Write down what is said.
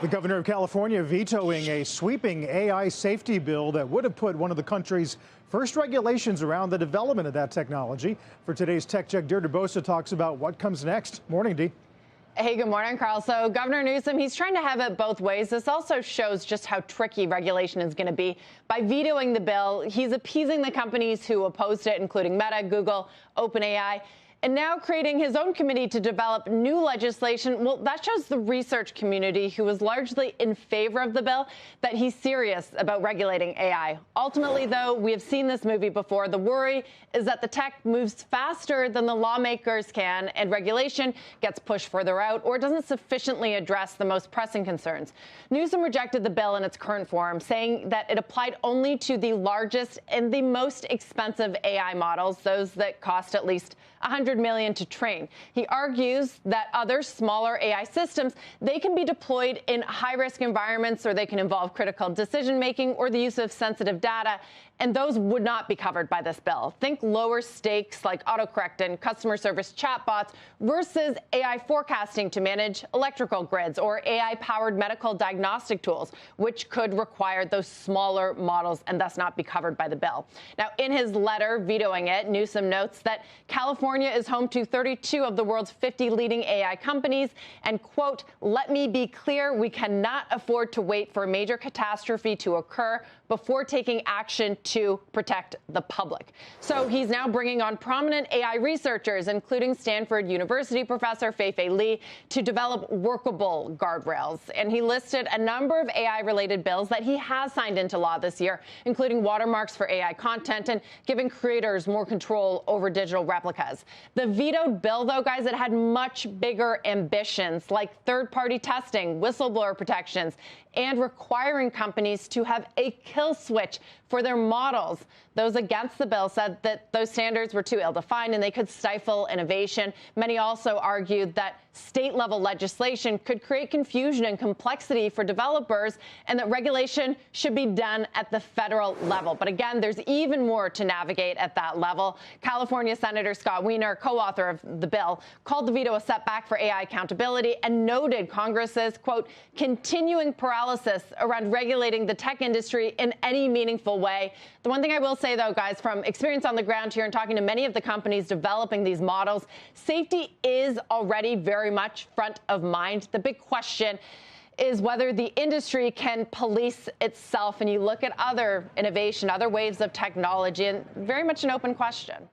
The governor of California vetoing a sweeping AI safety bill that would have put one of the country's first regulations around the development of that technology. For today's Tech Check, Deirdre Bosa talks about what comes next. Morning, Dee. Hey, good morning, Carl. So Governor Newsom, he's trying to have it both ways. This also shows just how tricky regulation is going to be. By vetoing the bill, he's appeasing the companies who opposed it, including Meta, Google, OpenAI, and now creating his own committee to develop new legislation. Well, that shows the research community, who was largely in favor of the bill, that he's serious about regulating AI. Ultimately, though, we have seen this movie before. The worry is that the tech moves faster than the lawmakers can, and regulation gets pushed further out or doesn't sufficiently address the most pressing concerns. Newsom rejected the bill in its current form, saying that it applied only to the largest and the most expensive AI models, those that cost at least $100 million to train. He argues that other smaller AI systems, they can be deployed in high-risk environments, or they can involve critical decision-making or the use of sensitive data, and those would not be covered by this bill. Think lower stakes like autocorrect and customer service chatbots versus AI forecasting to manage electrical grids, or AI-powered medical diagnostic tools, which could require those smaller models and thus not be covered by the bill. Now, in his letter vetoing it, Newsom notes that California is home to 32 of the world's 50 leading AI companies, and, quote, "Let me be clear, we cannot afford to wait for a major catastrophe to occur before taking action to protect the public." So he's now bringing on prominent AI researchers, including Stanford University professor Fei-Fei Li, to develop workable guardrails. And he listed a number of AI-related bills that he has signed into law this year, including watermarks for AI content and giving creators more control over digital replicas. The vetoed bill, though, guys, it had much bigger ambitions, like third-party testing, whistleblower protections, and requiring companies to have a kill switch for their models. Those against the bill said that those standards were too ill-defined and they could stifle innovation. Many also argued that state-level legislation could create confusion and complexity for developers, and that regulation should be done at the federal level. But again, there's even more to navigate at that level. California Senator Scott Wiener, co-author of the bill, called the veto a setback for AI accountability and noted Congress's, quote, continuing paralysis around regulating the tech industry in any meaningful way. The one thing I will say, though, guys, from experience on the ground here and talking to many of the companies developing these models, safety is already very much front of mind. The big question is whether the industry can police itself. And you look at other innovation, other waves of technology, and very much an open question.